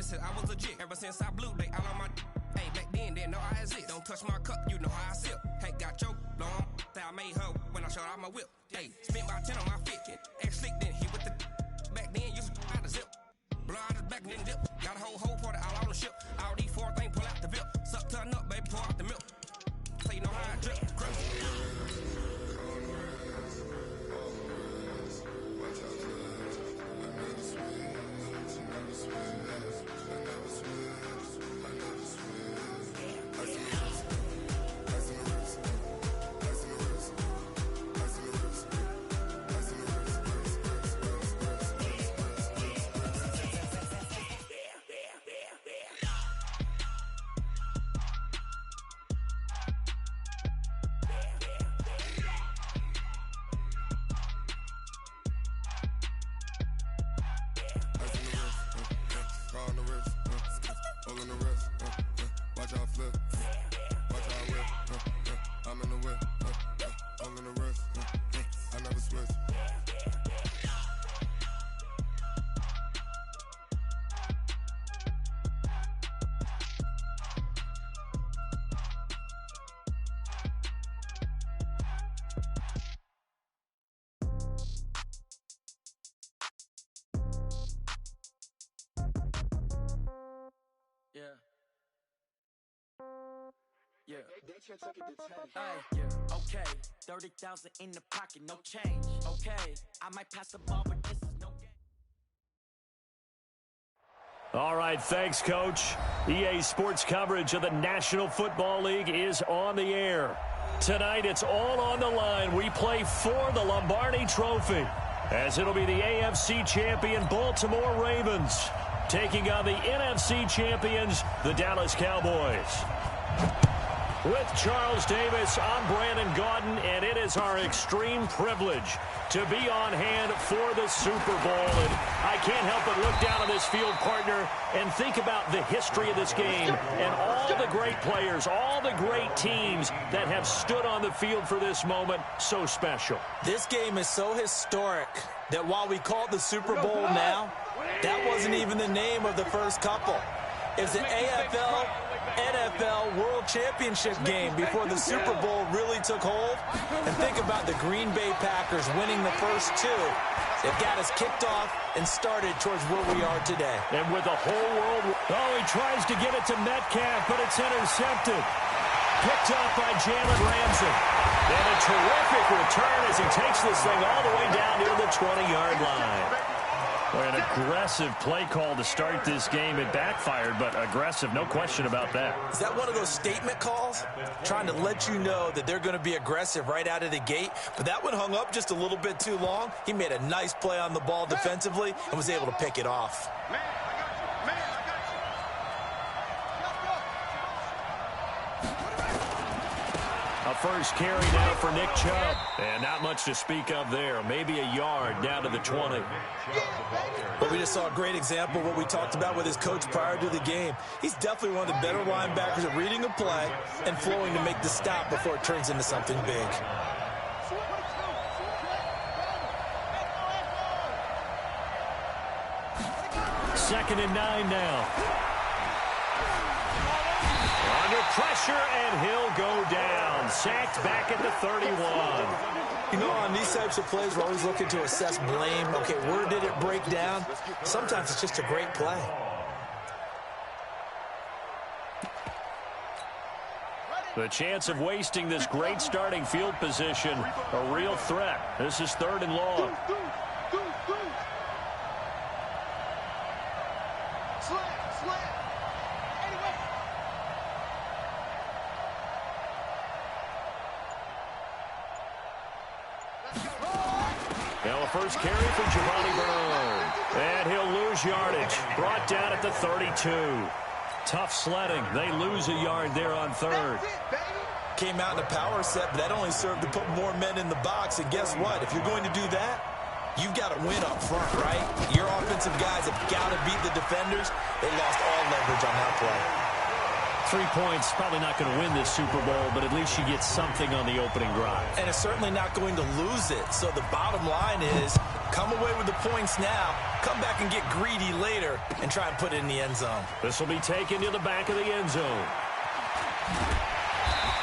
since I was a jit. Ever since I blew, they all on my. Hey, back then, didn't know I exist. Don't touch my cup, you know how I sip. Hey, got choked, long. That I made her when I showed out my whip. Hey, spent about 10 on my fit. Ex-slick, then hit with the. Back then, used to out the zip. Blow out his back, then dip. Got a whole party all on the ship. All these 4 things, pull out the VIP. Suck, turn up, baby, pour out the milk. So you know how I drip. Yeah. Yeah. Okay. 30,000 in the pocket, no change. Okay. I might pass the ball, but this is no game. All right, thanks, Coach. EA Sports coverage of the National Football League is on the air. Tonight, it's all on the line. We play for the Lombardi Trophy, as it'll be the AFC champion Baltimore Ravens taking on the NFC champions, the Dallas Cowboys. With Charles Davis, I'm Brandon Gaudin, and it is our extreme privilege to be on hand for the Super Bowl. And I can't help but look down on this field, partner, and think about the history of this game and all the great players, all the great teams that have stood on the field for this moment. So special. This game is so historic that while we call it the Super Bowl now, that wasn't even the name of the first couple. It's an AFL NFL World Championship game before the Super Bowl really took hold. And think about the Green Bay Packers winning the first 2. It got us kicked off and started towards where we are today. And with the whole world, he tries to get it to Metcalf, but it's intercepted. Picked up by Jalen Ramsey. And a terrific return as he takes this thing all the way down near the 20-yard line. An aggressive play call to start this game. It backfired, but aggressive, no question about that. Is that one of those statement calls? Trying to let you know that they're going to be aggressive right out of the gate, but that one hung up just a little bit too long. He made a nice play on the ball defensively and was able to pick it off. A first carry now for Nick Chubb. And not much to speak of there. Maybe a yard down to the 20. But we just saw a great example of what we talked about with his coach prior to the game. He's definitely one of the better linebackers at reading a play and flowing to make the stop before it turns into something big. Second and 9 now. Under pressure, and he'll go down. Sacked back at the 31. You know, on these types of plays, we're always looking to assess blame. Okay, where did it break down? Sometimes it's just a great play. The chance of wasting this great starting field position, a real threat. This is 3rd and long. Now a first carry for Giovanni Bernard. And he'll lose yardage. Brought down at the 32. Tough sledding. They lose a yard there on 3rd. Came out in a power set, but that only served to put more men in the box. And guess what? If you're going to do that, you've got to win up front, right? Your offensive guys have got to beat the defenders. They lost all leverage on that play. 3 points, probably not going to win this Super Bowl, but at least you get something on the opening drive. And it's certainly not going to lose it. So the bottom line is, come away with the points now, come back and get greedy later and try and put it in the end zone. This will be taken to the back of the end zone.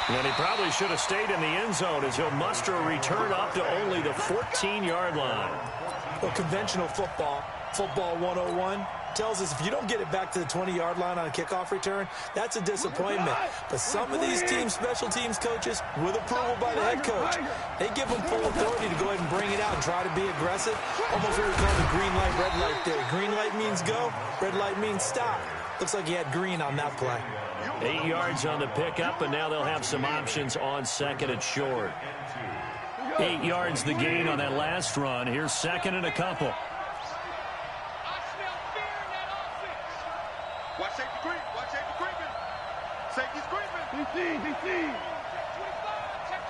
And he probably should have stayed in the end zone as he'll muster a return up to only the 14-yard line. Well, conventional football 101, tells us if you don't get it back to the 20-yard line on a kickoff return, that's a disappointment. But some of these teams, special teams coaches, with approval by the head coach, they give them full authority to go ahead and bring it out and try to be aggressive. Almost what we call the green light, red light theory. Green light means go, red light means stop. Looks like he had green on that play. 8 yards on the pickup, and now they'll have some options on second and short. 8 yards the gain on that last run. Here's second and a couple. Watch safety creep. Watch safety creeping. Safety's creeping. DC. Check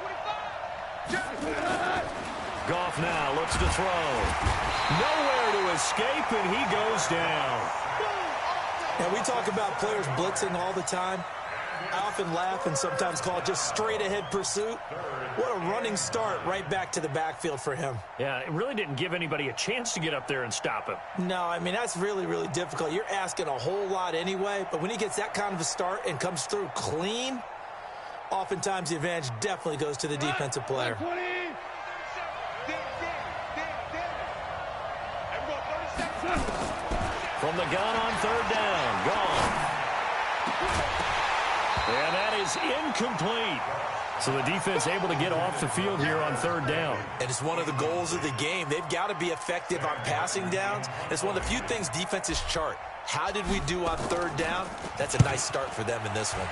25. Goff now looks to throw. Nowhere to escape, and he goes down. And we talk about players blitzing all the time. I often laugh and sometimes call it just straight-ahead pursuit. What a running start right back to the backfield for him. Yeah, it really didn't give anybody a chance to get up there and stop him. No, I mean, that's really, really difficult. You're asking a whole lot anyway, but when he gets that kind of a start and comes through clean, oftentimes the advantage definitely goes to the defensive player. From the gun on third down, gone. And that is incomplete. So the defense able to get off the field here on third down. And it's one of the goals of the game. They've got to be effective on passing downs. It's one of the few things defenses chart. How did we do on third down? That's a nice start for them in this one.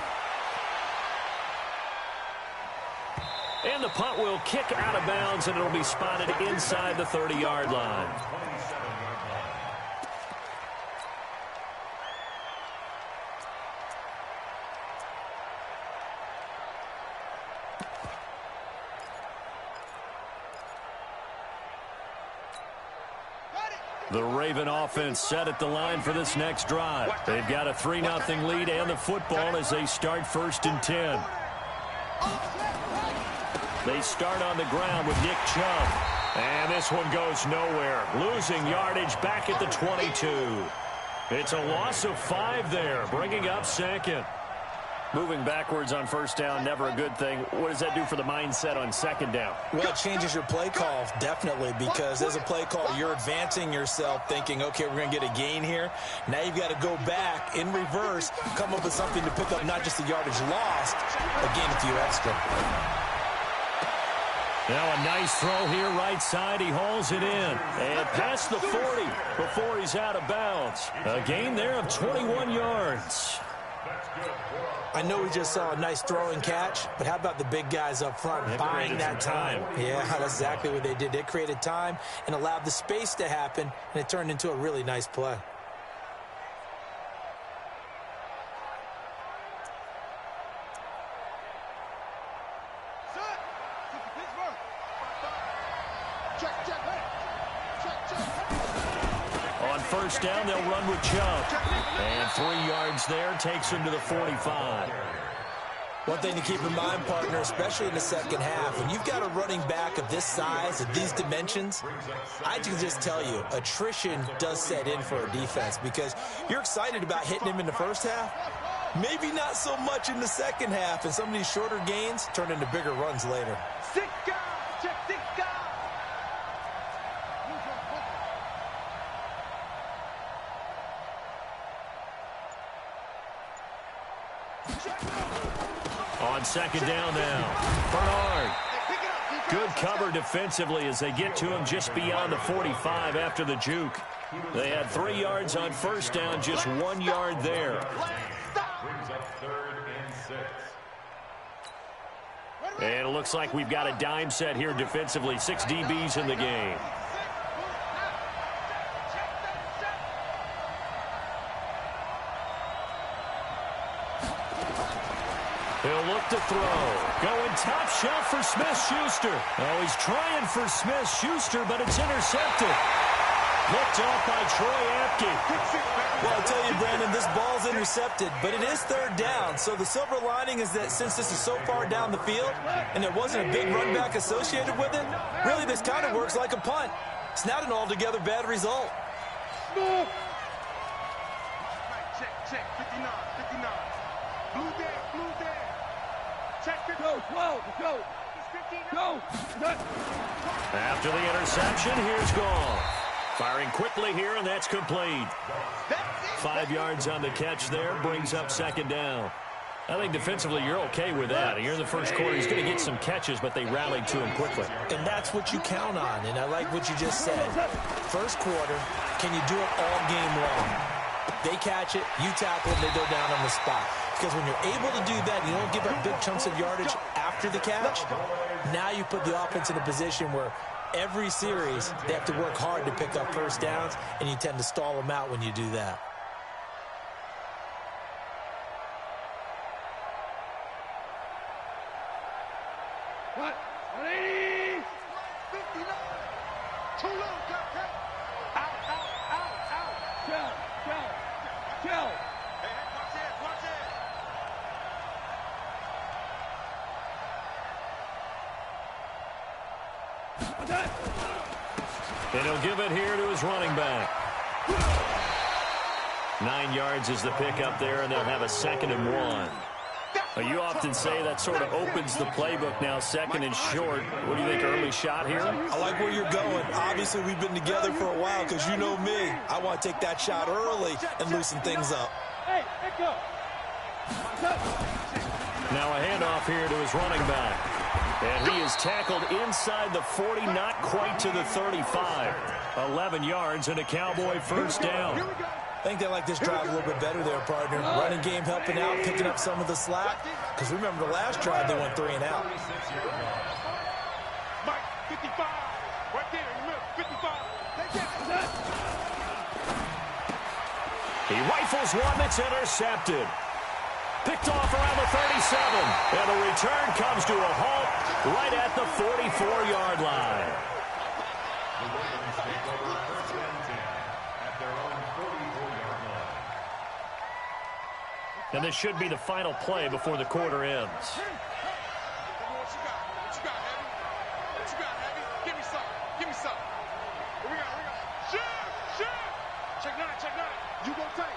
And the punt will kick out of bounds, and it'll be spotted inside the 30-yard line. The Raven offense set at the line for this next drive. They've got a 3-0 lead and the football as they start 1st and 10. They start on the ground with Nick Chubb. And this one goes nowhere. Losing yardage back at the 22. It's a loss of 5 there, bringing up second. Moving backwards on first down, never a good thing. What does that do for the mindset on second down? Well, it changes your play call, definitely, because as a play call, you're advancing yourself thinking, okay, we're going to get a gain here. Now you've got to go back in reverse, come up with something to pick up not just the yardage lost, but gain a few extra. Now a nice throw here, right side. He hauls it in. And past the 40 before he's out of bounds. A gain there of 21 yards. I know we just saw a nice throw and catch, but how about the big guys up front buying that time? Yeah, that's exactly what they did. They created time and allowed the space to happen, and it turned into a really nice play. On first down, they'll run with Chubb. And 3 yards there takes him to the 45. One thing to keep in mind, partner, especially in the second half, when you've got a running back of this size, of these dimensions, I can just tell you, attrition does set in for a defense because you're excited about hitting him in the first half, maybe not so much in the second half, and some of these shorter gains turn into bigger runs later. On second down now, Bernard. Good cover defensively as they get to him just beyond the 45 after the juke. They had 3 yards on first down, just 1 yard there. And it looks like we've got a dime set here defensively. 6 DBs in the game. He'll look to throw. Going top shelf for Smith-Schuster. Oh, he's trying for Smith-Schuster, but it's intercepted. Looked off by Troy Apke. Well, I'll tell you, Brandon, this ball's intercepted, but it is third down. So the silver lining is that since this is so far down the field and there wasn't a big run back associated with it, really this kind of works like a punt. It's not an altogether bad result. Check, 59, 59. Blue there. Check, 50. Go. After the interception, here's Goff. Firing quickly here, and that's complete. 5 yards on the catch there, brings up second down. I think defensively you're okay with that. Here in the first quarter, he's going to get some catches, but they rallied to him quickly. And that's what you count on, and I like what you just said. First quarter, can you do it all game long? They catch it, you tackle it, they go down on the spot. Because when you're able to do that, you don't give up big chunks of yardage after the catch. Now you put the offense in a position where every series they have to work hard to pick up first downs, and you tend to stall them out when you do that. What? 180. 59. Too low, cut. Out. Chill. Hey, watch it. And he'll give it here to his running back. 9 yards is the pickup there, and they'll have a 2nd and 1. You often say that sort of opens the playbook now, 2nd and short. What do you think, early shot here? I like where you're going. Obviously, we've been together for a while because you know me. I want to take that shot early and loosen things up. Hey, go. Now a handoff here to his running back. And he is tackled inside the 40, not quite to the 35. 11 yards and a Cowboy first down. I think they like this drive a little bit better there, partner. Running game helping out, picking up some of the slack. Because remember the last drive, they went 3 and out. Mike, 55. Right there in the middle, 55. He rifles one that's intercepted. Picked off around the 37. And the return comes to a halt right at the 44-yard line. And this should be the final play before the quarter ends. What you got, Heavy? Give me some. What we got? Shoot! Check 9. You got tape.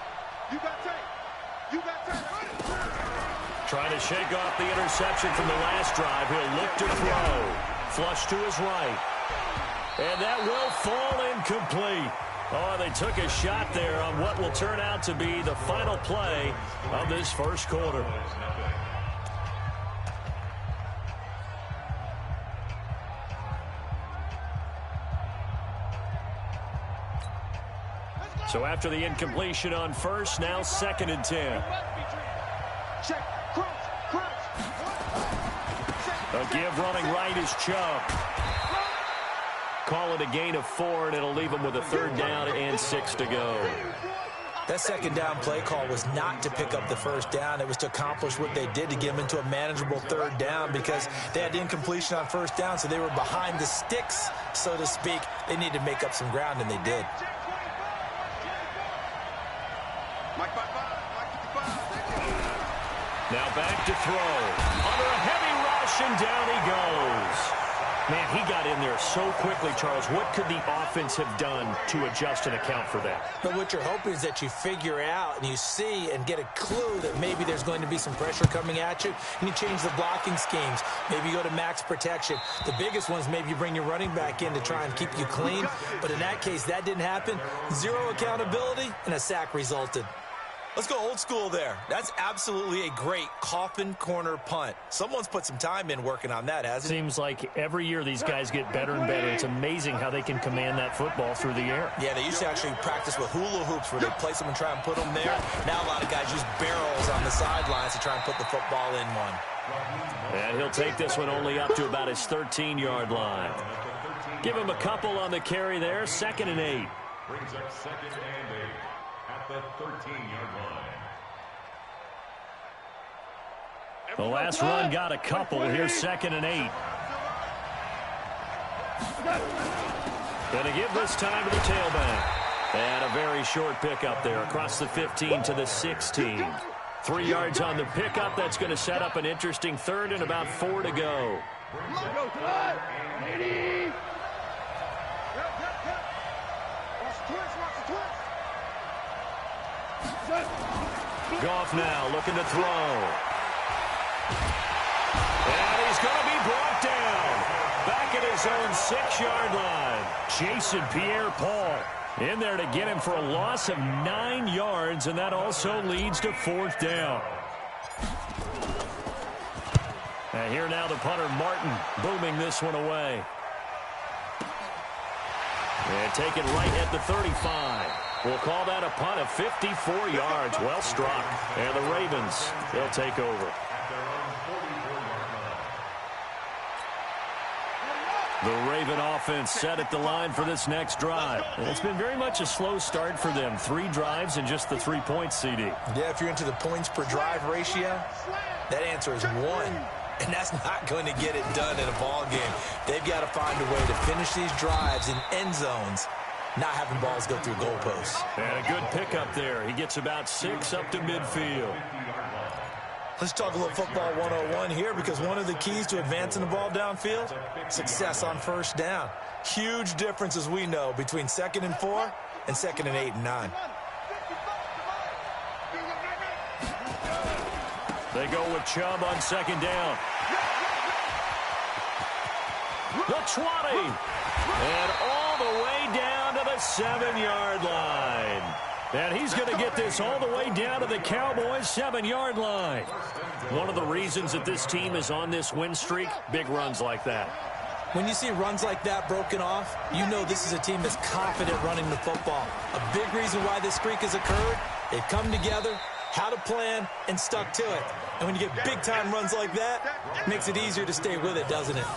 Trying to shake off the interception from the last drive. He'll look to throw. Flush to his right. And that will fall incomplete. Oh, they took a shot there on what will turn out to be the final play of this first quarter. So after the incompletion on first, now 2nd and 10. Check, crouch. A give running right is Chubb. Call it a gain of 4, and it'll leave him with a 3rd down and 6 to go. That 2nd down play call was not to pick up the first down. It was to accomplish what they did to get them into a manageable 3rd down because they had incompletion on first down, so they were behind the sticks, so to speak. They needed to make up some ground, and they did. Now back to throw. Under a heavy rush, and down he goes. Man, he got in there so quickly, Charles. What could the offense have done to adjust and account for that? But what you're hoping is that you figure out and you see and get a clue that maybe there's going to be some pressure coming at you, and you change the blocking schemes. Maybe you go to max protection. The biggest one is maybe you bring your running back in to try and keep you clean. But in that case, that didn't happen. 0 accountability, and a sack resulted. Let's go old school there. That's absolutely a great coffin corner punt. Someone's put some time in working on that, hasn't it? Seems like every year these guys get better and better. It's amazing how they can command that football through the air. Yeah, they used to actually practice with hula hoops where they place them and try and put them there. Now a lot of guys use barrels on the sidelines to try and put the football in one. And he'll take this one only up to about his 13-yard line. Give him a couple on the carry there. 2nd and 8. Brings up 2nd and 8 at the 13-yard line. The last run got a couple. Here's 2nd and 8. Going to give this time to the tailback. And a very short pickup there across the 15 to the 16. 3 yards on the pickup. That's going to set up an interesting 3rd and about 4 to go. Goff now looking to throw. And he's going to be brought down. Back at his own 6-yard line. Jason Pierre-Paul in there to get him for a loss of 9 yards, and that also leads to 4th down. And here now the punter, Martin, booming this one away. And taken right at the 35. We'll call that a punt of 54 yards. Well struck. And the Ravens, they'll take over. The Raven offense set at the line for this next drive. And it's been very much a slow start for them. 3 drives and just the 3 points, CD. Yeah, if you're into the points per drive ratio, that answer is 1. And that's not going to get it done in a ball game. They've got to find a way to finish these drives in end zones, not having balls go through goalposts. And a good pickup there. He gets about 6 up to midfield. Let's talk a little football 101 here, because one of the keys to advancing the ball downfield, success on first down. Huge difference, as we know, between 2nd and 4 and 2nd and 8 and 9. They go with Chubb on 2nd down. The 20. And all the way down to the 7-yard line. And he's going to get this all the way down to the Cowboys' 7-yard line. One of the reasons that this team is on this win streak, big runs like that. When you see runs like that broken off, you know this is a team that's confident running the football. A big reason why this streak has occurred, they've come together, had a plan, and stuck to it. And when you get big-time runs like that, it makes it easier to stay with it, doesn't it?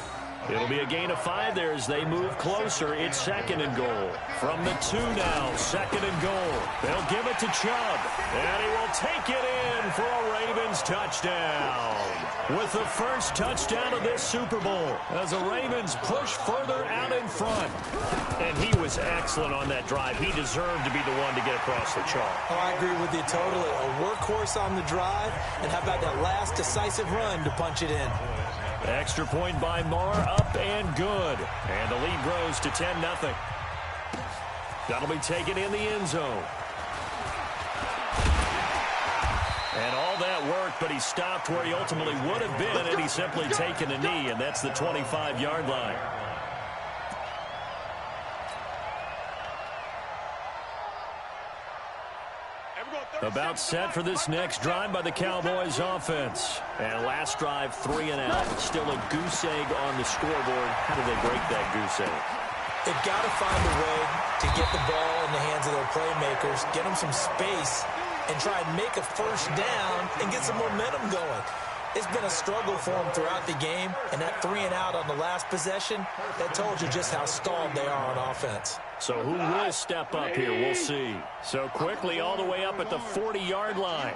It'll be a gain of 5 there as they move closer. It's 2nd and goal. From the 2 now, 2nd and goal. They'll give it to Chubb. And he will take it in for a Ravens touchdown. With the first touchdown of this Super Bowl as the Ravens push further out in front. And he was excellent on that drive. He deserved to be the one to get across the chalk. Oh, I agree with you totally. A workhorse on the drive, and how about that last decisive run to punch it in? Extra point by Marr, up and good. And the lead grows to 10-0. That'll be taken in the end zone. And all that worked, but he stopped where he ultimately would have been, and he's simply taken a knee, and that's the 25-yard line. About set for this next drive by the Cowboys offense. And last drive, 3 and out. Still a goose egg on the scoreboard. How do they break that goose egg? They've got to find a way to get the ball in the hands of their playmakers, get them some space, and try and make a first down and get some momentum going. It's been a struggle for them throughout the game, and that 3 and out on the last possession, that told you just how stalled they are on offense. So who will step up here? We'll see. So quickly all the way up at the 40-yard line.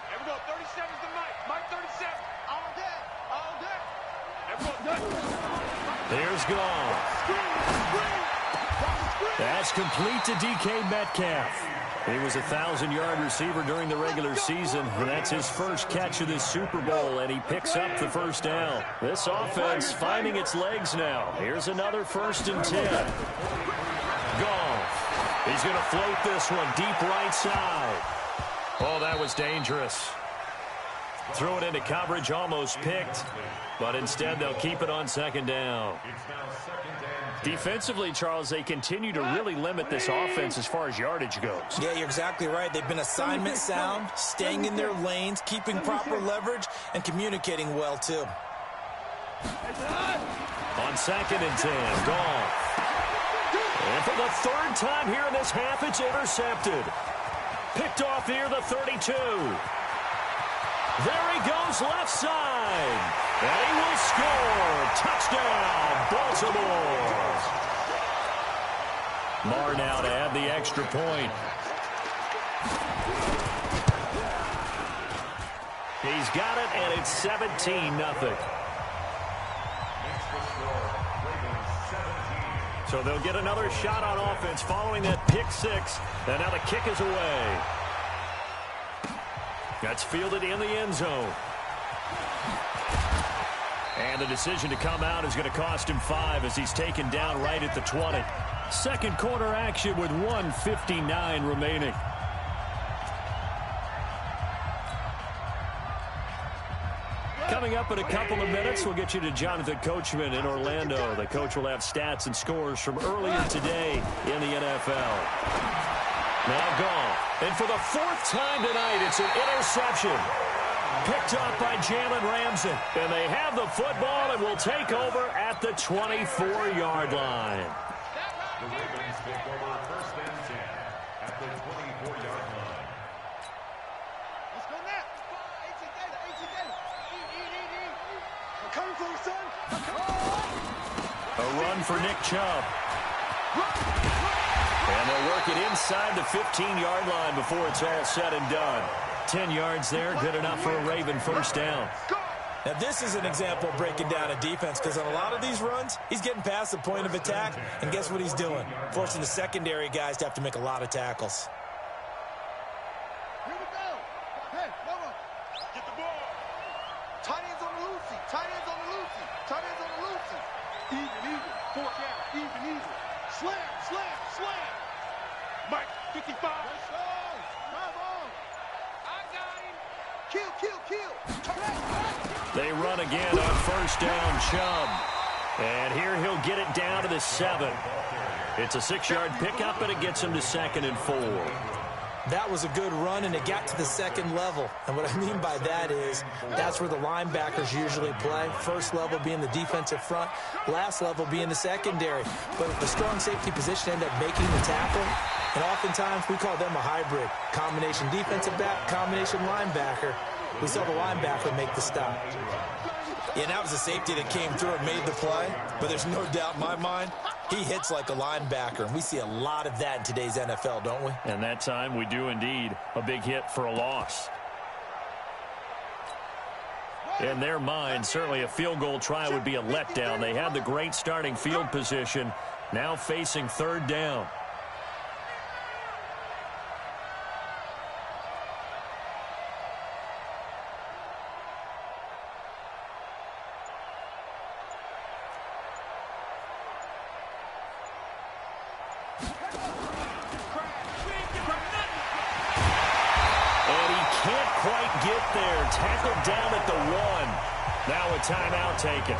Here we go, 37's the Mike 37. All day. There's Goff. That's complete to DK Metcalf. He was a 1,000-yard receiver during the regular season, and that's his first catch of this Super Bowl, and he picks up the first down. This offense finding its legs now. Here's another 1st and 10. Goff. He's going to float this one deep right side. Oh, that was dangerous. Threw it into coverage, almost picked, but instead they'll keep it on 2nd down. Defensively, Charles, they continue to really limit this offense as far as yardage goes. Yeah, you're exactly right. They've been assignment sound, staying in their lanes, keeping proper leverage, and communicating well, too. On 2nd and 10, Goff. And for the 3rd time here in this half, it's intercepted. Picked off near the 32. There he goes left side. And he will score. Touchdown, Baltimore. Marr now to add the extra point. He's got it, and it's 17-0. So they'll get another shot on offense following that pick 6. And now the kick is away. That's fielded in the end zone. And the decision to come out is going to cost him 5 as he's taken down right at the 20. Second quarter action with 1:59 remaining. Coming up in a couple of minutes, we'll get you to Jonathan Coachman in Orlando. The coach will have stats and scores from earlier today in the NFL. Now gone. And for the fourth time tonight, it's an interception. Picked up by Jalen Ramsey. And they have the football and will take over at the 24-yard line. The Ravens take over first and 10 at the 24-yard line. Let's go now. I'm coming for you, son. A run for Nick Chubb. And they'll work it inside the 15-yard line before it's all said and done. 10 yards there, good enough for a Raven first down. Now, this is an example of breaking down a defense, because on a lot of these runs, he's getting past the point of attack, and guess what he's doing? Forcing the secondary guys to have to make a lot of tackles. Here we go. Hey, Mama. Get the ball. Tight ends on the Lucy. Tight ends on the Lucy. Tight ends on the Lucy. Even. 4 count. Even. Slam. Mike, 55. Let's go. Drive on. I got him. Kill. They run again on first down, Chubb. And here he'll get it down to the 7. It's a 6-yard pickup, and it gets him to 2nd and 4. That was a good run, and it got to the second level. And what I mean by that is that's where the linebackers usually play. First level being the defensive front, last level being the secondary. But if the strong safety position end up making the tackle, and oftentimes we call them a hybrid. Combination defensive back, combination linebacker. We saw the linebacker make the stop. Yeah, and that was a safety that came through and made the play. But there's no doubt in my mind, he hits like a linebacker. And we see a lot of that in today's NFL, don't we? And that time we do indeed. A big hit for a loss. In their mind, certainly a field goal try would be a letdown. They had the great starting field position, now facing third down. Tackled down at the 1. Now a timeout taken.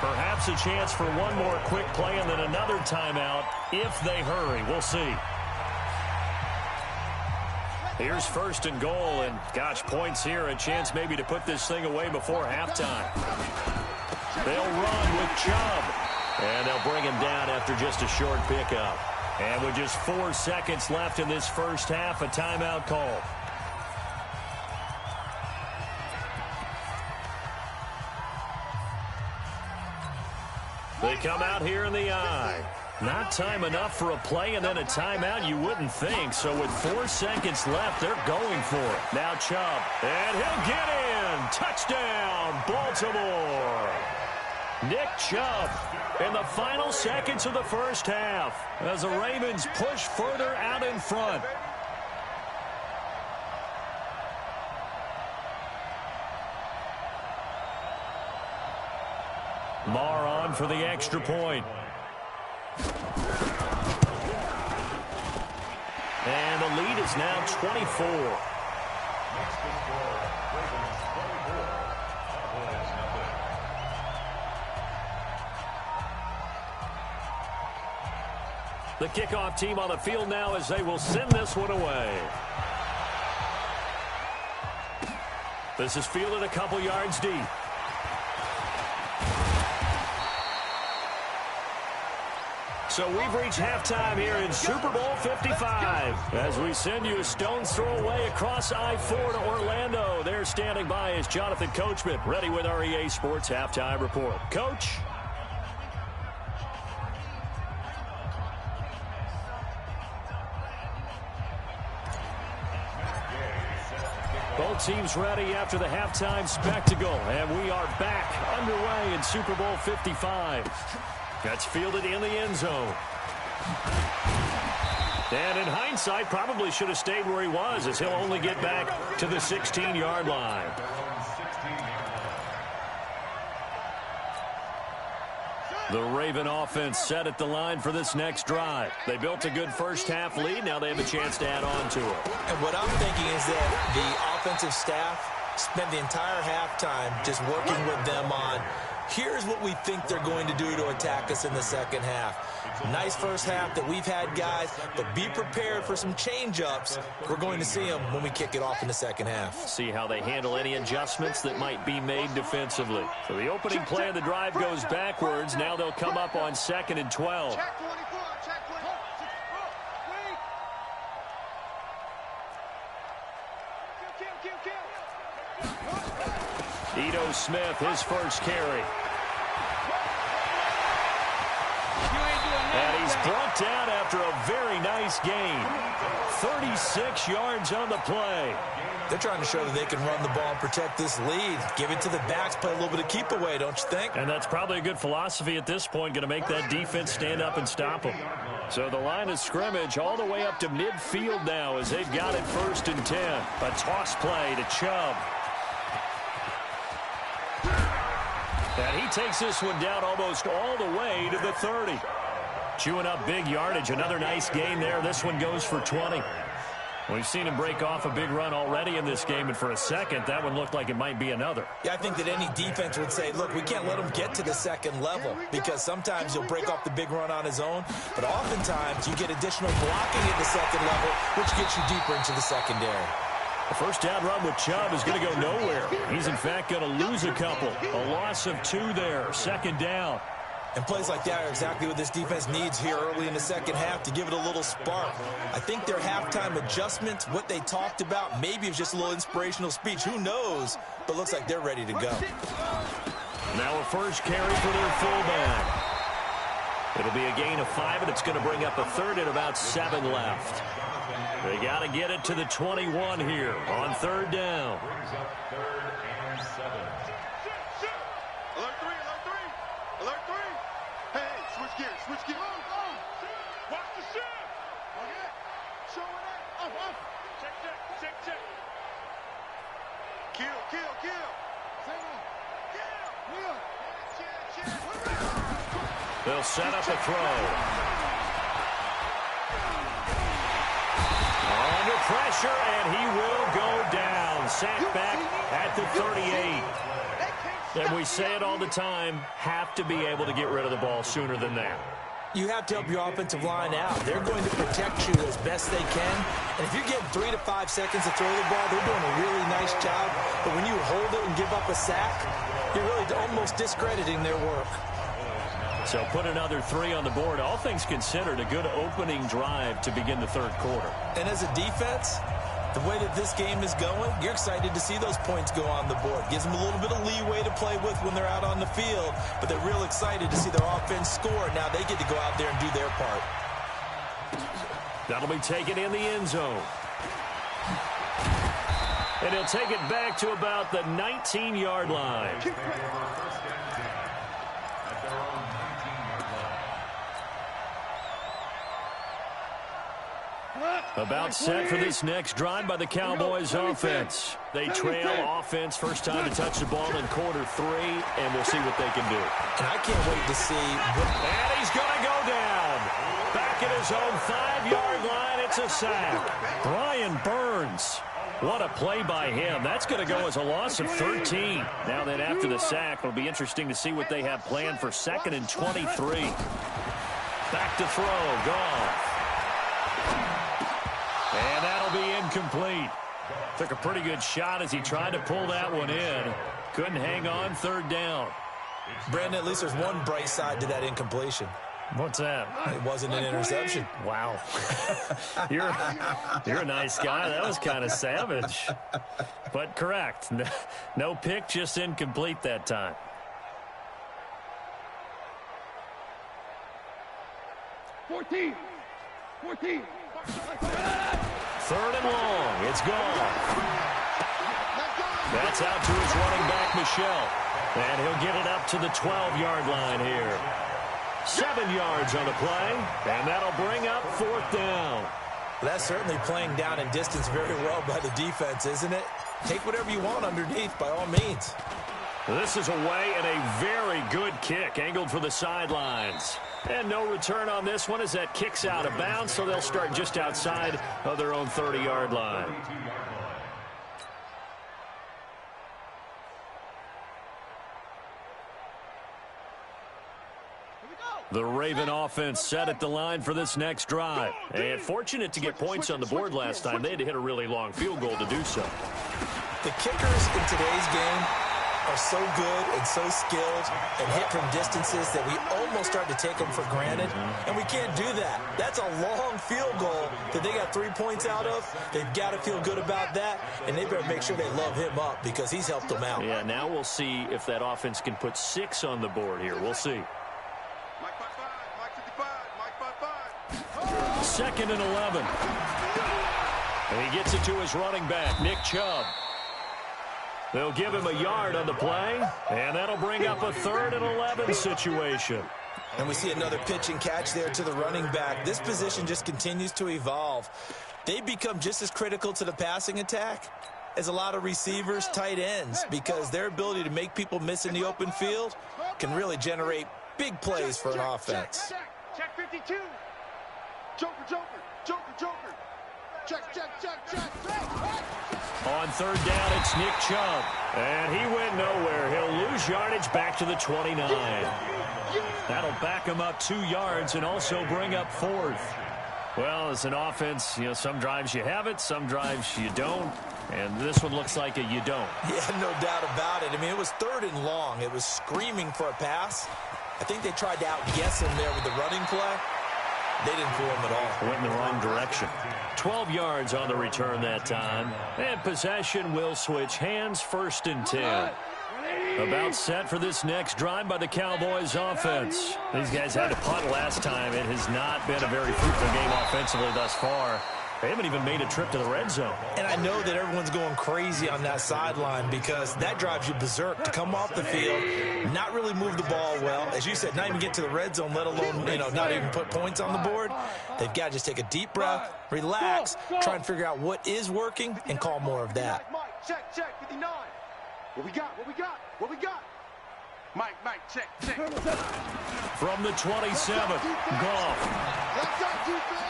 Perhaps a chance for one more quick play and then another timeout if they hurry. We'll see. Here's first and goal, and gosh, points here. A chance maybe to put this thing away before halftime. They'll run with Chubb. And they'll bring him down after just a short pickup. And with just 4 seconds left in this first half, a timeout call. They come out here in the eye. Not time enough for a play and then a timeout, you wouldn't think. So with 4 seconds left, they're going for it. Now Chubb, and he'll get in. Touchdown, Baltimore. Nick Chubb in the final seconds of the first half as the Ravens push further out in front. Marr on for the extra point. And the lead is now 24. The kickoff team on the field now as they will send this one away. This is fielded a couple yards deep. So we've reached halftime here in Super Bowl 55. As we send you a stone's throw away across I-4 to Orlando. There standing by is Jonathan Coachman, ready with our EA Sports Halftime Report. Coach? Both teams ready after the halftime spectacle. And we are back underway in Super Bowl 55. That's fielded in the end zone. And in hindsight, probably should have stayed where he was, as he'll only get back to the 16-yard line. The Raven offense set at the line for this next drive. They built a good first-half lead. Now they have a chance to add on to it. And what I'm thinking is that the offensive staff spent the entire halftime just working with them on, here's what we think they're going to do to attack us in the second half. Nice first half that we've had, guys, but be prepared for some change-ups. We're going to see them when we kick it off in the second half. See how they handle any adjustments that might be made defensively. So the opening play of the drive goes backwards. Now they'll come up on 2nd and 12. Check 24, check 24. Ito Smith, his first carry. And he's brought down after a very nice gain. 36 yards on the play. They're trying to show that they can run the ball and protect this lead. Give it to the backs, play a little bit of keep away, don't you think? And that's probably a good philosophy at this point, going to make that defense stand up and stop them. So the line of scrimmage all the way up to midfield now as they've got it 1st and 10. A toss play to Chubb. And he takes this one down almost all the way to the 30. Chewing up big yardage. Another nice gain there. This one goes for 20. We've seen him break off a big run already in this game, and for a second, that one looked like it might be another. Yeah, I think that any defense would say, look, we can't let him get to the second level because sometimes he'll break off the big run on his own, but oftentimes you get additional blocking at the second level, which gets you deeper into the secondary. The first down run with Chubb is going to go nowhere. He's, in fact, going to lose a couple. A loss of 2 there. 2nd down. And plays like that are exactly what this defense needs here early in the second half to give it a little spark. I think their halftime adjustments, what they talked about, maybe it was just a little inspirational speech. Who knows? But looks like they're ready to go. Now a first carry for their fullback. It'll be a gain of 5, and it's going to bring up a 3rd and about 7 left. They got to get it to the 21 here on 3rd down. Brings up 3rd and 7. Alert 3, alert 3. Alert 3. Hey, switch gears, switch gears. Watch the shift. Okay. Showing it. Up. Check. Kill. They'll set up a throw. Under pressure, and he will go down. Sacked back at the 38. And we say it all the time, have to be able to get rid of the ball sooner than that. You have to help your offensive line out. They're going to protect you as best they can. And if you're getting 3 to 5 seconds to throw the ball, they're doing a really nice job. But when you hold it and give up a sack, you're really almost discrediting their work. So put another 3 on the board. All things considered, a good opening drive to begin the 3rd quarter. And as a defense, the way that this game is going, you're excited to see those points go on the board. Gives them a little bit of leeway to play with when they're out on the field, but they're real excited to see their offense score. Now they get to go out there and do their part. That'll be taken in the end zone. And he'll take it back to about the 19-yard line. About set for this next drive by the Cowboys offense. They trail offense, first time to touch the ball in quarter 3, and we'll see what they can do. And I can't wait to see what... And he's going to go down. Back at his own 5-yard line, it's a sack. Brian Burns. What a play by him. That's going to go as a loss of 13. Now then after the sack, it'll be interesting to see what they have planned for 2nd and 23. Back to throw. Goff. And that'll be incomplete. Took a pretty good shot as he tried to pull that one in. Couldn't hang on 3rd down. Brandon, at least there's one bright side to that incompletion. What's that? It wasn't an interception. Wow. You're a nice guy. That was kind of savage. But correct. No pick, just incomplete that time. Fourteen. 3rd and long. It's gone. That's out to his running back, Michelle. And he'll get it up to the 12-yard line here. 7 yards on the play, and that'll bring up 4th down. That's certainly playing down in distance very well by the defense, isn't it? Take whatever you want underneath, by all means. This is away and a very good kick, angled for the sidelines. And no return on this one as that kicks out of bounds, so they'll start just outside of their own 30-yard line. The Raven offense set at the line for this next drive. And fortunate to get points on the board last time. They had to hit a really long field goal to do so. The kickers in today's game are so good and so skilled and hit from distances that we almost start to take them for granted. And we can't do that. That's a long field goal that they got 3 points out of. They've got to feel good about that, and they better make sure they love him up because he's helped them out. Yeah, now we'll see if that offense can put 6 on the board here. We'll see. Mike 5-5, Mike 55, Mike 5-5. 2nd and 11. And he gets it to his running back, Nick Chubb. They'll give him a yard on the play, and that'll bring up a 3rd and 11 situation. And we see another pitch and catch there to the running back. This position just continues to evolve. They become just as critical to the passing attack as a lot of receivers, tight ends, because their ability to make people miss in the open field can really generate big plays for an offense. Check 52. Joker, Joker, Joker, Joker. Check. On 3rd down, it's Nick Chubb. And he went nowhere. He'll lose yardage back to the 29. That'll back him up 2 yards and also bring up 4th. Well, as an offense, you know, some drives you have it, some drives you don't. And this one looks like a you don't. Yeah, no doubt about it. I mean, it was 3rd and long. It was screaming for a pass. I think they tried to outguess him there with the running play. They didn't fool him at all. Went in the wrong direction. 12 yards on the return that time. And possession will switch hands, 1st and 10. About set for this next drive by the Cowboys offense. These guys had to punt last time. It has not been a very fruitful game offensively thus far. They haven't even made a trip to the red zone. And I know that everyone's going crazy on that sideline because that drives you berserk to come off the field, not really move the ball well. As you said, not even get to the red zone, let alone, not even put points on the board. They've got to just take a deep breath, relax, try and figure out what is working, and call more of that. Mike, check, 59. What we got? Mike, check. From the 27, Goff.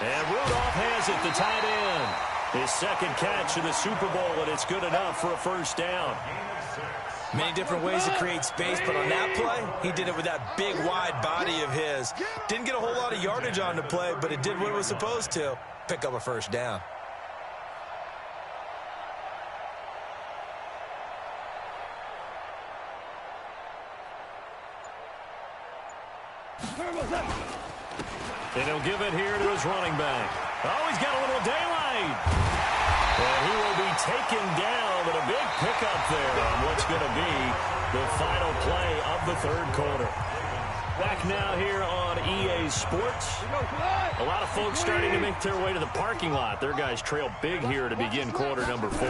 And Rudolph has it, the tight end. His 2nd catch in the Super Bowl, and it's good enough for a 1st down. Many different ways to create space, but on that play, he did it with that big, wide body of his. Didn't get a whole lot of yardage on the play, but it did what it was supposed to, pick up a 1st down. And he'll give it here to his running back. Oh, he's got a little daylight. And he will be taken down, but a big pickup there on what's going to be the final play of the 3rd quarter. Back now here on EA Sports. A lot of folks starting to make their way to the parking lot. Their guys trail big here to begin quarter number 4.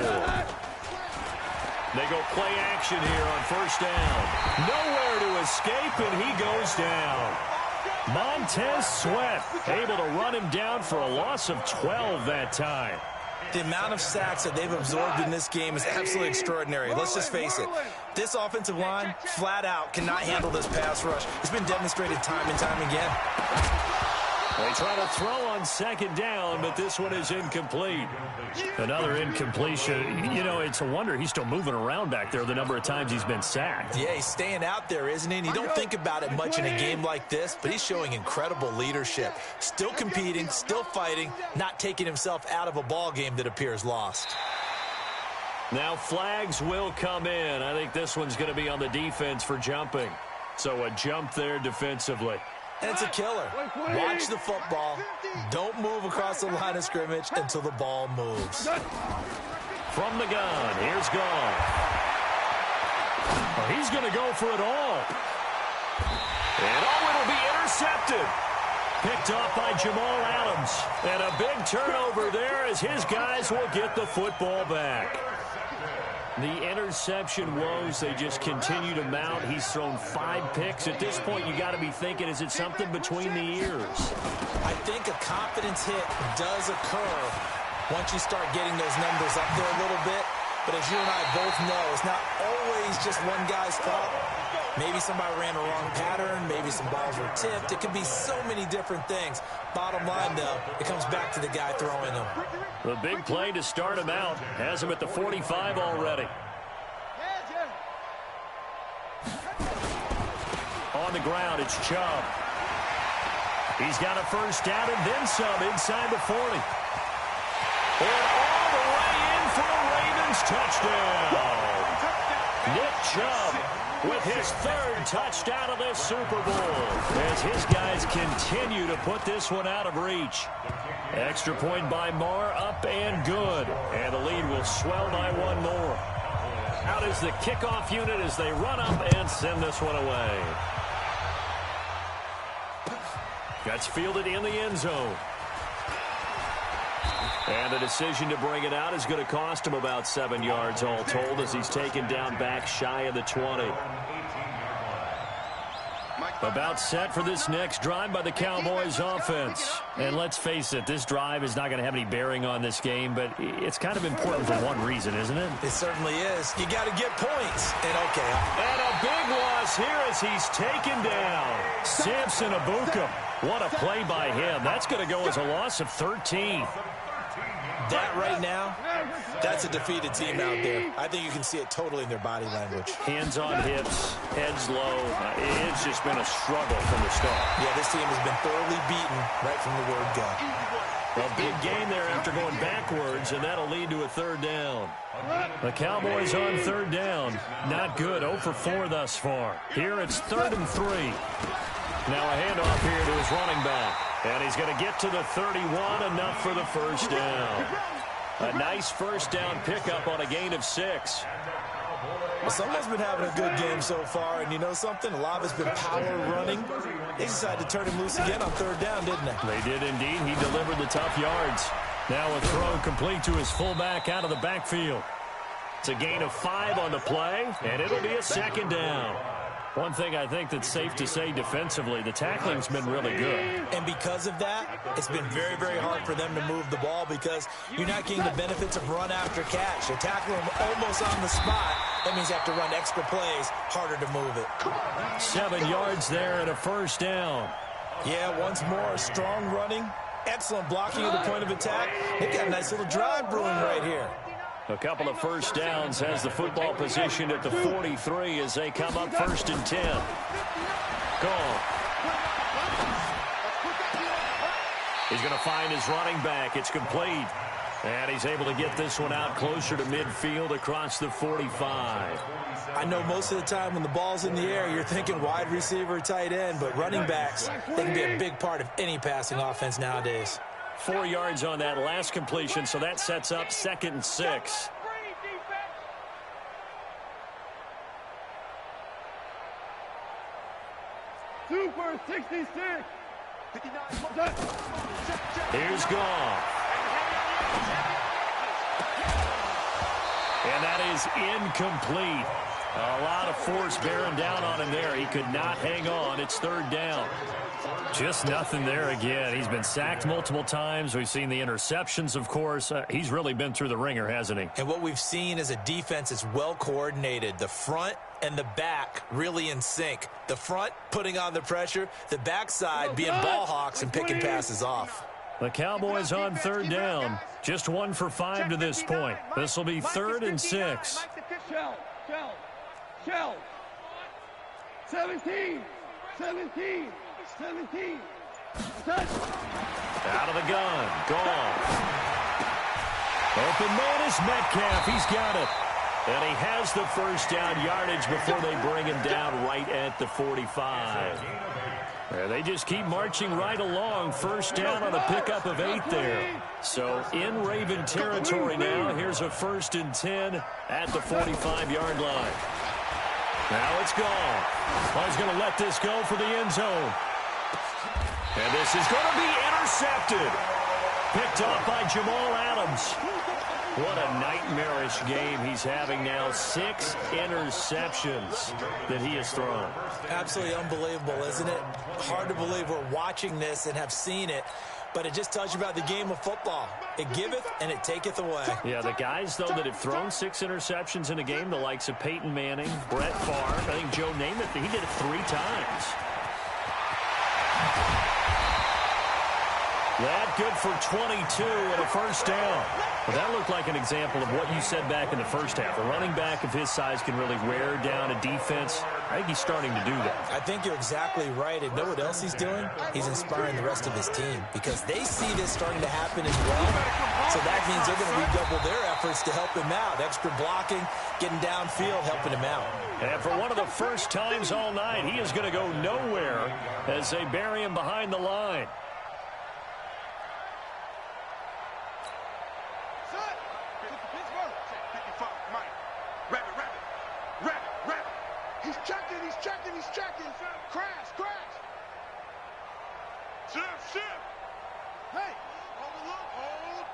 They go play action here on 1st down. Nowhere to escape, and he goes down. Montez Sweat able to run him down for a loss of 12 that time. The amount of sacks that they've absorbed in this game is absolutely extraordinary. Let's just face it. This offensive line, flat out, cannot handle this pass rush. It's been demonstrated time and time again. They try to throw on 2nd down, but this one is incomplete. Another incompletion. You know, it's a wonder he's still moving around back there the number of times he's been sacked. Yeah, he's staying out there, isn't he? And you don't think about it much in a game like this, but he's showing incredible leadership. Still competing, still fighting, not taking himself out of a ball game that appears lost. Now flags will come in. I think this one's going to be on the defense for jumping. So a jump there defensively. And it's a killer. Watch the football. Don't move across the line of scrimmage until the ball moves. From the gun, here's Goff. Oh, he's going to go for it all. And it'll be intercepted. Picked off by Jamal Adams. And a big turnover there as his guys will get the football back. The interception woes, they just continue to mount. He's thrown 5 picks. At this point, you got to be thinking, is it something between the ears? I think a confidence hit does occur once you start getting those numbers up there a little bit. But as you and I both know, it's not always just one guy's fault. Maybe somebody ran a wrong pattern. Maybe some balls were tipped. It could be so many different things. Bottom line, though, it comes back to the guy throwing them. The big play to start him out has him at the 45 already. On the ground, it's Chubb. He's got a first down and then some inside the 40. And all the way in for a Ravens touchdown. Nick Chubb with his third touchdown of this Super Bowl as his guys continue to put this one out of reach. Extra point by Marr, up and good. And the lead will swell by one more. Out is the kickoff unit as they run up and send this one away. That's fielded in the end zone. And the decision to bring it out is going to cost him about 7 yards all told as he's taken down back shy of the 20. About set for this next drive by the Cowboys offense. And let's face it, this drive is not going to have any bearing on this game, but it's kind of important for one reason, isn't it? It certainly is. You got to get points. And okay. And a big loss here as he's taken down. Samson Ebukam. What a play by him. That's going to go as a loss of 13. That right now, that's a defeated team out there. I think you can see it totally in their body language. Hands on hips, heads low. It's just been a struggle from the start. Yeah, this team has been thoroughly beaten right from the word go. A big gain there after going backwards, and that'll lead to a third down. The Cowboys on third down. Not good. 0 for 4 thus far. Here it's 3rd and 3. Now a handoff here to his running back. And he's going to get to the 31, enough for the first down. A nice first down pickup on a gain of 6. Well, someone's been having a good game so far, and you know something? A lot of it's been power running. They decided to turn him loose again on third down, didn't they? They did indeed. He delivered the tough yards. Now a throw complete to his fullback out of the backfield. It's a gain of 5 on the play, and it'll be a second down. One thing I think that's safe to say defensively, the tackling's been really good. And because of that, it's been very, very hard for them to move the ball because you're not getting the benefits of run after catch. You're tackling them almost on the spot. That means you have to run extra plays, harder to move it. 7 yards there and a first down. Yeah, once more, strong running, excellent blocking at the point of attack. They've got a nice little drive brewing right here. A couple of first downs, has the football positioned at the 43 as they come up 1st and 10. Gone. He's going to find his running back. It's complete. And he's able to get this one out closer to midfield across the 45. I know most of the time when the ball's in the air, you're thinking wide receiver, tight end, but running backs, they can be a big part of any passing offense nowadays. 4 yards on that last completion, so that sets up 2nd and 6. Super 66. Here's Goff. And that is incomplete. A lot of force bearing down on him there. He could not hang on. It's 3rd down. Just nothing there again. He's been sacked multiple times. We've seen the interceptions, of course. He's really been through the ringer, hasn't he? And what we've seen is a defense that's well coordinated. The front and the back really in sync. The front putting on the pressure. The backside being ball hawks and picking passes off. The Cowboys on 3rd down. Just 1 for 5 to this point. This will be 3rd and 6. Shell. 17. Out of the gun. Gone. Open man is Metcalf. He's got it. And he has the first down yardage before they bring him down right at the 45. They just keep marching right along. First down on a pickup of 8 there. So in Raven territory now. Here's a 1st and 10 at the 45-yard line. Now it's gone. Well, he's going to let this go for the end zone. And this is going to be intercepted. Picked off by Jamal Adams. What a nightmarish game he's having now. 6 interceptions that he has thrown. Absolutely unbelievable, isn't it? Hard to believe we're watching this and have seen it. but it just tells you about the game of football. It giveth and it taketh away. Yeah, the guys, though, that have thrown 6 interceptions in a game, the likes of Peyton Manning, Brett Favre, I think Joe Namath, he did it 3 times. That good for 22 and a first down. Well, that looked like an example of what you said back in the first half. A running back of his size can really wear down a defense. I think he's starting to do that. I think you're exactly right. And know what else he's doing? He's inspiring the rest of his team because they see this starting to happen as well. So that means they're going to redouble their efforts to help him out. Extra blocking, getting downfield, helping him out. And for one of the first times all night, he is going to go nowhere as they bury him behind the line. He's checking. Crash. Shift. Hey, hold.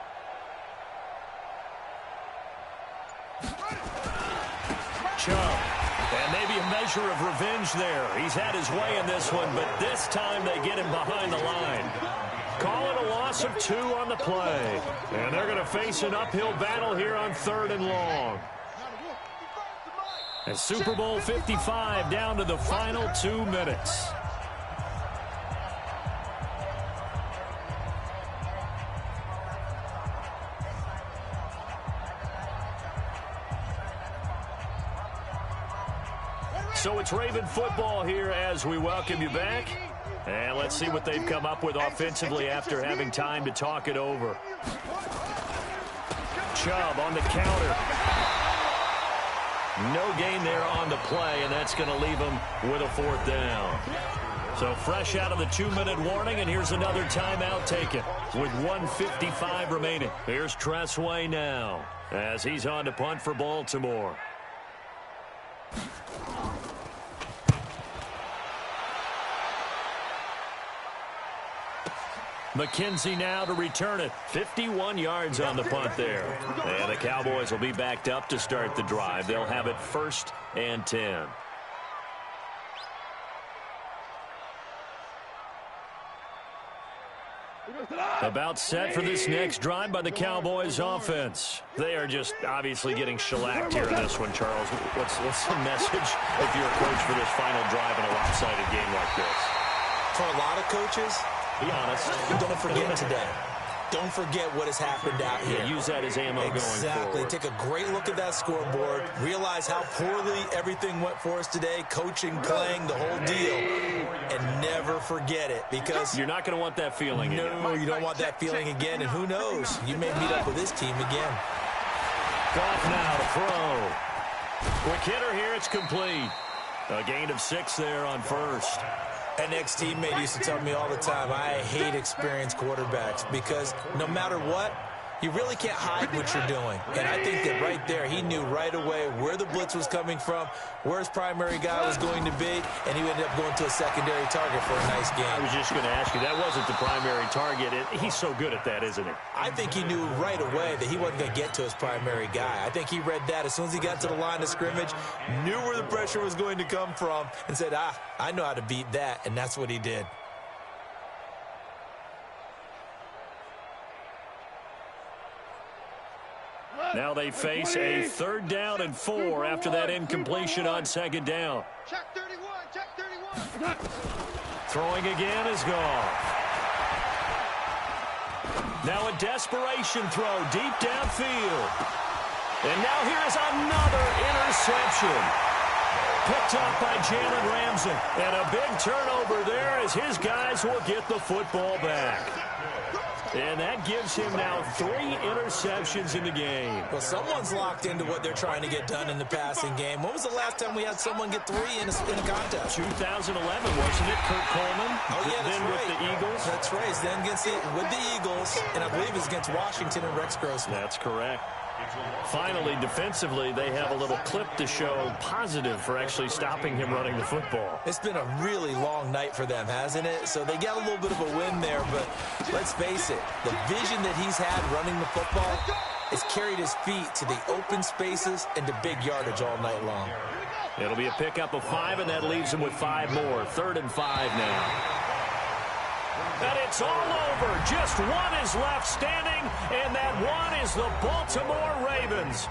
Chubb. And maybe a measure of revenge there. He's had his way in this one, but this time they get him behind the line. Call it a loss of 2 on the play. And they're going to face an uphill battle here on 3rd and long. And Super Bowl 55 down to the final 2 minutes. So it's Raven football here as we welcome you back. And let's see what they've come up with offensively after having time to talk it over. Chubb on the counter. No gain there on the play, and that's going to leave him with a 4th down. So fresh out of the 2-minute warning, and here's another timeout taken with 1:55 remaining. Here's Tressway now as he's on to punt for Baltimore. McKenzie now to return it. 51 yards on the punt there. And the Cowboys will be backed up to start the drive. They'll have it 1st and 10. About set for this next drive by the Cowboys offense. They are just obviously getting shellacked here in this one, Charles. What's the message if you're a coach for this final drive in a lopsided game like this? For a lot of coaches, be honest. Don't forget today. Don't forget what has happened out here. Yeah, use that as ammo going forward. Exactly. Take a great look at that scoreboard. Realize how poorly everything went for us today. Coaching, playing, the whole deal. And never forget it because you're not going to want that feeling again. No, you don't want that feeling again. And who knows? You may meet up with this team again. Goff now to throw. Quick hitter here. It's complete. A gain of 6 there on 1st. An ex-teammate used to tell me all the time, I hate experienced quarterbacks because no matter what, you really can't hide what you're doing. And I think that right there, he knew right away where the blitz was coming from, where his primary guy was going to be, and he ended up going to a secondary target for a nice game. I was just going to ask you, that wasn't the primary target. He's so good at that, isn't he? I think he knew right away that he wasn't going to get to his primary guy. I think he read that as soon as he got to the line of scrimmage, knew where the pressure was going to come from, and said, I know how to beat that, and that's what he did. Now they face a 3rd down and 4 after that incompletion on 2nd down. Check 31. Throwing again is Goff. Now a desperation throw deep downfield. And now here is another interception. Picked up by Jalen Ramsey. And a big turnover there as his guys will get the football back. And that gives him now 3 interceptions in the game. Well, someone's locked into what they're trying to get done in the passing game. When was the last time we had someone get 3 in a contest? 2011, wasn't it? Kurt Coleman. Oh, yeah, that's then right. With the Eagles. That's right. Then with the Eagles, and I believe it's against Washington and Rex Grossman. That's correct. Finally, defensively, they have a little clip to show positive for actually stopping him running the football. It's been a really long night for them, hasn't it? So they got a little bit of a win there, but let's face it, the vision that he's had running the football has carried his feet to the open spaces and to big yardage all night long. It'll be a pickup of 5, and that leaves him with 5 more. 3rd and 5 now. And it's all over. Just one is left standing, and that one is the Baltimore Ravens.